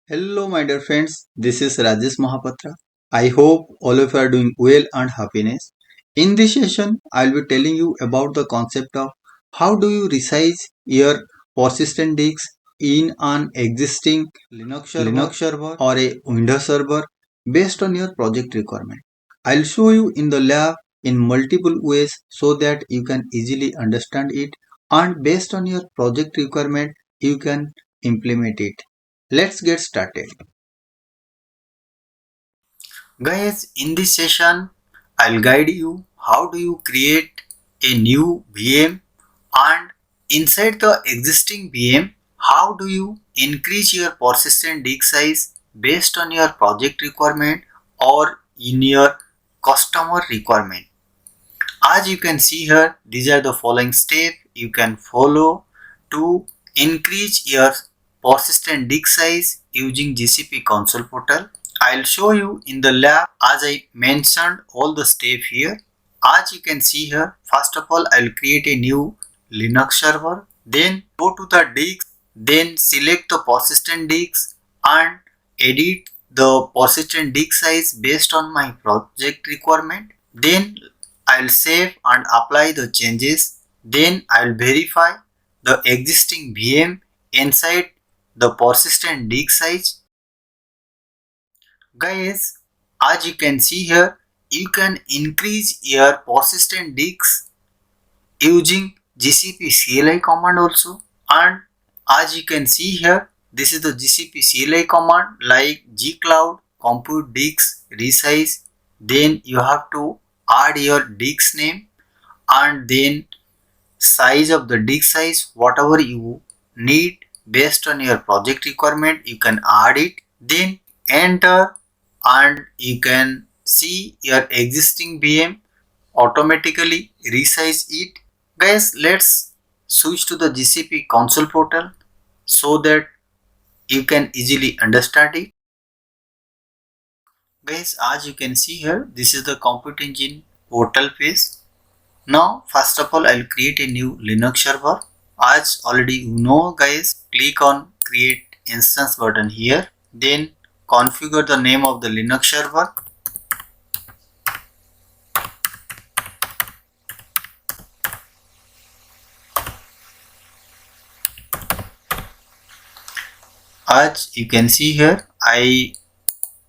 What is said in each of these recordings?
Hello, my dear friends. This is Rajesh Mahapatra. I hope all of you are doing well and happiness. In this session, I'll be telling you about the concept of how do you resize your persistent disks in an existing Linux server or a Windows server based on your project requirement. I'll show you in the lab in multiple ways so that you can easily understand it, and based on your project requirement, you can implement it. Let's get started. Guys, in this session, I'll guide you how do you create a new VM, and inside the existing VM, how do you increase your persistent disk size based on your project requirement or in your customer requirement. As you can see here, these are the following steps you can follow to increase your persistent disk size using GCP console portal. I'll show you in the lab as I mentioned all the steps here. As you can see here, first of all, I'll create a new Linux server. Then go to the disk, then select the persistent disk and edit the persistent disk size based on my project requirement. Then I'll save and apply the changes. Then I'll verify the existing VM inside the persistent disk size. Guys, as you can see here, you can increase your persistent disks using GCP CLI command also. And as you can see here, this is the GCP CLI command like gcloud, compute disk, resize. Then you have to add your disk name and then size of the disk size, whatever you need based on your project requirement, you can add it. Then enter and you can see your existing VM automatically resize it. Guys, let's switch to the GCP console portal so that you can easily understand it. Guys, as you can see here, this is the Compute Engine portal page. Now, first of all, I'll create a new Linux server. As already you know, guys, click on create instance button here. Then configure the name of the Linux server. As you can see here, I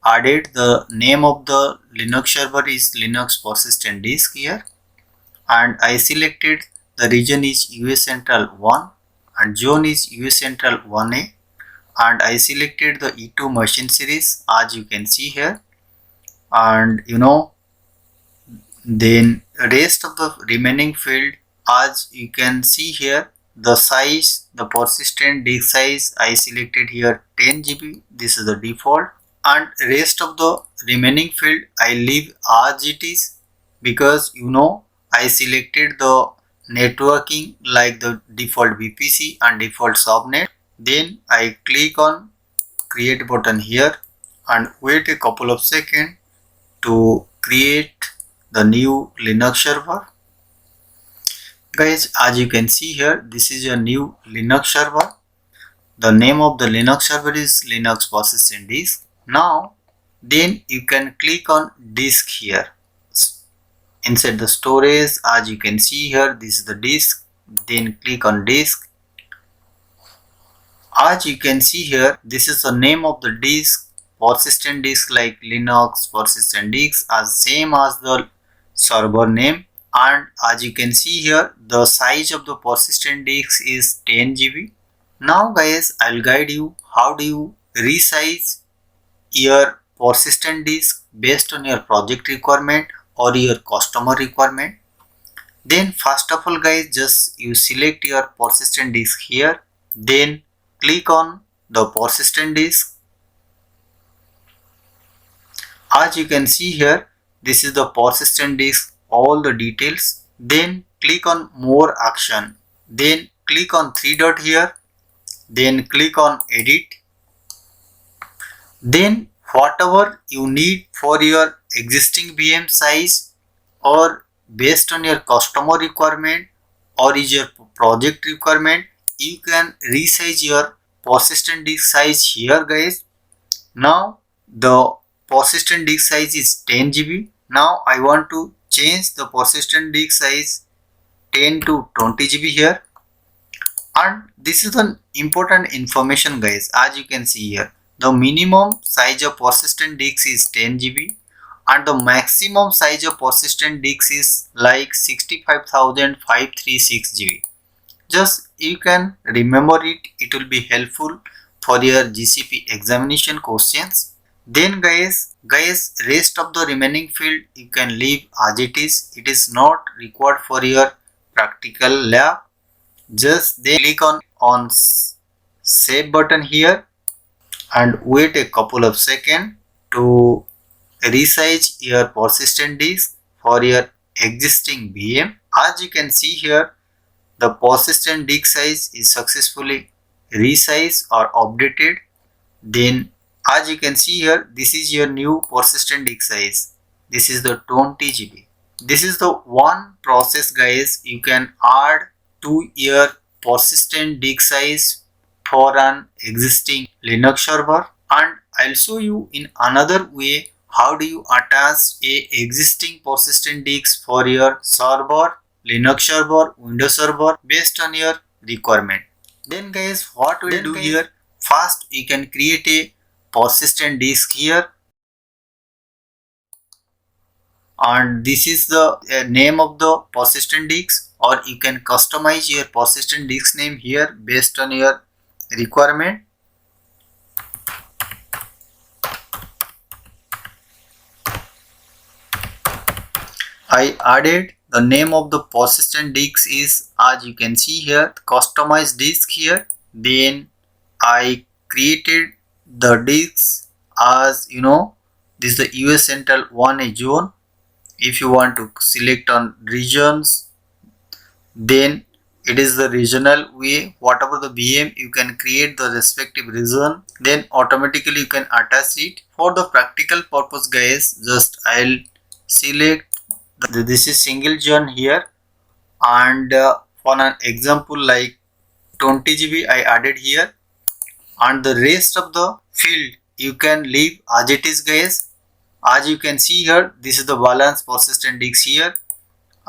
added the name of the Linux server is Linux persistent disk here, and I selected the region is US Central 1 and zone is US Central 1A, and I selected the E2 machine series as you can see here, and then rest of the remaining field as you can see here, the size, the persistent disk size I selected here 10 GB, this is the default, and rest of the remaining field I leave as it is because I selected the networking like the default VPC and default subnet. Then I click on create button here and wait a couple of seconds to create the new Linux server. Guys, as you can see here, this is a new Linux server. The name of the Linux server is Linux persistent disk. Now, then you can click on disk here. Inside the storage, as you can see here, this is the disk. Then click on disk. As you can see here, this is the name of the disk, persistent disk like Linux persistent disk as same as the server name. And as you can see here, the size of the persistent disk is 10 GB. Now guys, I'll guide you how do you resize your persistent disk based on your project requirement or your customer requirement. Then first of all guys, just you select your persistent disk here, then click on the persistent disk. As you can see here, this is the persistent disk, all the details. Then click on more action, then click on three dot here, then click on edit. Then whatever you need for your existing VM size or based on your customer requirement or is your project requirement, you can resize your persistent disk size here guys. Now the persistent disk size is 10 GB. Now I want to change the persistent disk size 10 to 20 GB here. And this is an important information guys. As you can see here, the minimum size of persistent disk is 10 GB and the maximum size of persistent disk is like 65,536 GB. Just you can remember it, it will be helpful for your GCP examination questions. Then guys, rest of the remaining field you can leave as it is. It is not required for your practical lab. Just then click on save button here and wait a couple of seconds to resize your persistent disk for your existing VM. As you can see here, the persistent disk size is successfully resized or updated. Then as you can see here, this is your new persistent disk size. This is the 20 GB. This is the one process guys you can add to your persistent disk size for an existing Linux server, and I'll show you in another way how do you attach a existing persistent disk for your server, Linux server, Windows server based on your requirement. Then guys, what we'll do here, first you can create a persistent disk here, and this is the name of the persistent disk, or you can customize your persistent disk name here based on your requirement. I added the name of the persistent disk is, as you can see here, customized disk here. Then I created the disks as this is the US Central 1 zone. If you want to select on regions, then it is the regional way. Whatever the VM, you can create the respective region, then automatically you can attach it. For the practical purpose guys, just I'll select this is single zone here, and for an example like 20 GB I added here, and the rest of the field you can leave as it is guys. As you can see here, this is the balance persistent disk here,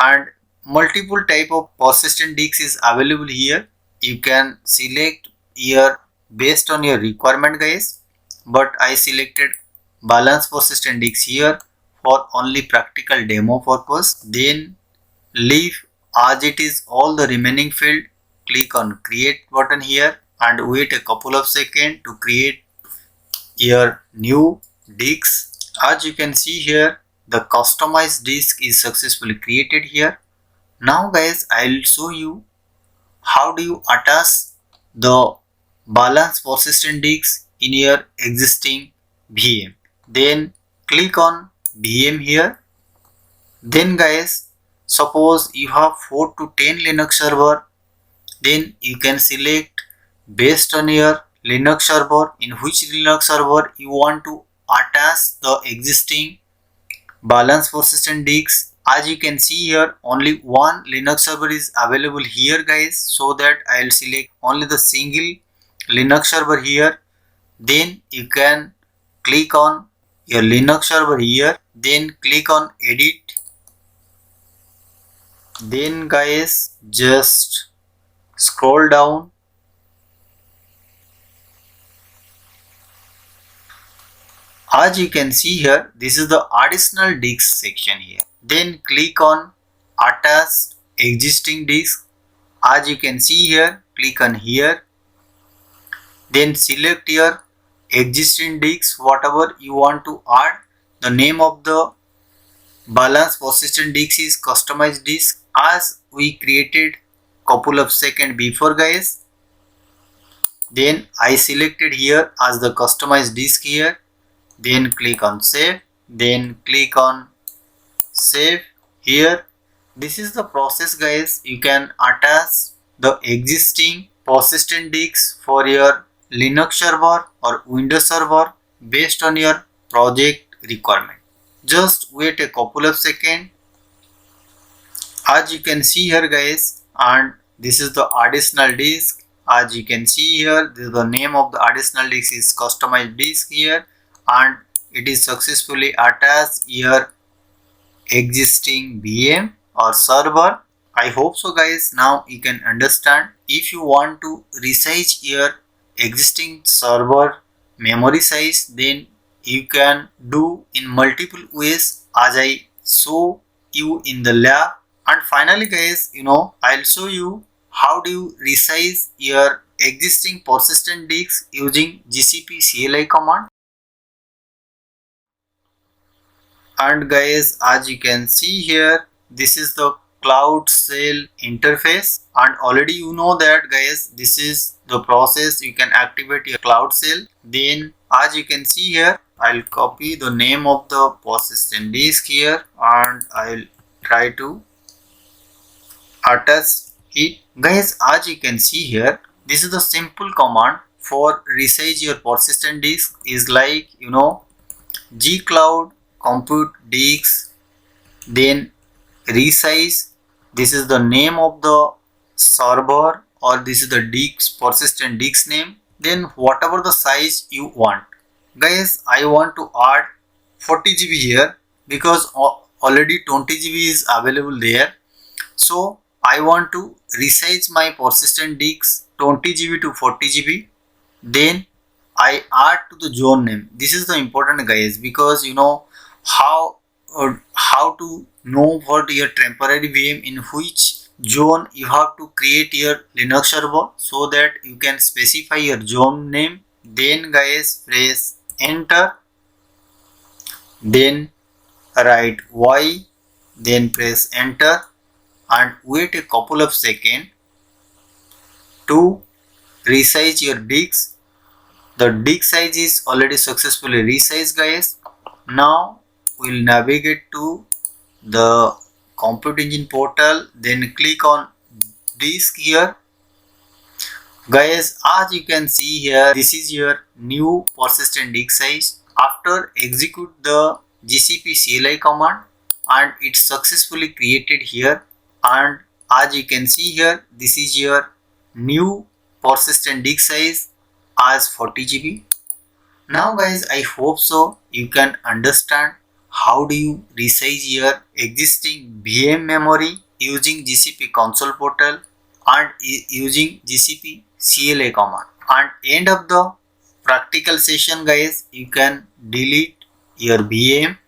and multiple type of persistent disk is available here. You can select here based on your requirement guys, but I selected balance persistent disk here for only practical demo purpose. Then leave as it is all the remaining field. Click on create button here and wait a couple of seconds to create your new disk. As you can see here, the customized disk is successfully created here. Now guys, I'll show you how do you attach the balance persistent disk in your existing VM. Then click on VM here. Then guys, suppose you have 4 to 10 Linux server, then you can select based on your Linux server in which Linux server you want to attach the existing balance persistent disk. As you can see here, only one Linux server is available here guys, so that I'll select only the single Linux server here. Then you can click on your Linux server here, then click on edit. Then guys, just scroll down. As you can see here, this is the additional disk section here. Then click on attach existing disk. As you can see here, click on here. Then select your existing disk, whatever you want to add. The name of the balance persistent disk is customized disk, as we created couple of seconds before guys. Then I selected here as the customized disk here. Then click on save. Then click on save here. This is the process guys. You can attach the existing persistent disk for your Linux server or Windows server based on your project requirement. Just wait a couple of seconds. As you can see here guys, and this is the additional disk. As you can see here, the name of the additional disk is customized disk here. and it is successfully attached your existing VM or server. I hope so guys, now you can understand. If you want to resize your existing server memory size, then you can do in multiple ways as I show you in the lab. And finally guys, I'll show you how do you resize your existing persistent disk using GCP CLI command. And guys, as you can see here, this is the cloud shell interface, and already you know that guys, this is the process you can activate your cloud shell. Then as you can see here, I'll copy the name of the persistent disk here and I'll try to attach it. Guys, as you can see here, this is the simple command for resize your persistent disk is like gcloud compute disk, then resize. This is the name of the server or this is the disk persistent disk name, then whatever the size you want. Guys, I want to add 40 GB here because already 20 GB is available there. So I want to resize my persistent disk 20 GB to 40 GB. Then I add to the zone name. This is the important guys, because how to know what your temporary VM in which zone you have to create your Linux server, so that you can specify your zone name. Then guys, press enter, then write Y, then press enter and wait a couple of seconds to resize your disk. The disk size is already successfully resized guys. Now we'll navigate to the Compute Engine portal, then click on disk here. Guys, as you can see here, this is your new persistent disk size. After execute the GCP CLI command and it's successfully created here, and as you can see here, this is your new persistent disk size as 40 GB. Now guys, I hope so you can understand how do you resize your existing VM memory using GCP console portal and using GCP CLI command. And end of the practical session guys, you can delete your VM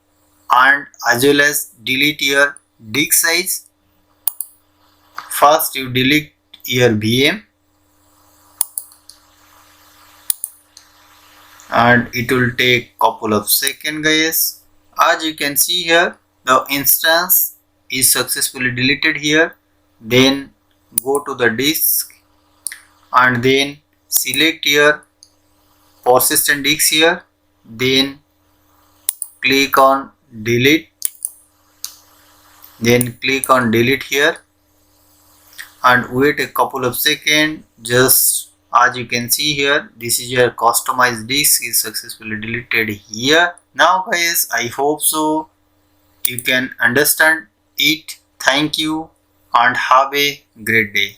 and as well as delete your disk size. First you delete your VM and it will take couple of seconds guys. As you can see here, the instance is successfully deleted here. Then go to the disk and then select your persistent disk here, then click on delete, then click on delete here and wait a couple of seconds. Just as you can see here, this is your customized disk is successfully deleted here. Now guys, I hope so you can understand it. Thank you and have a great day.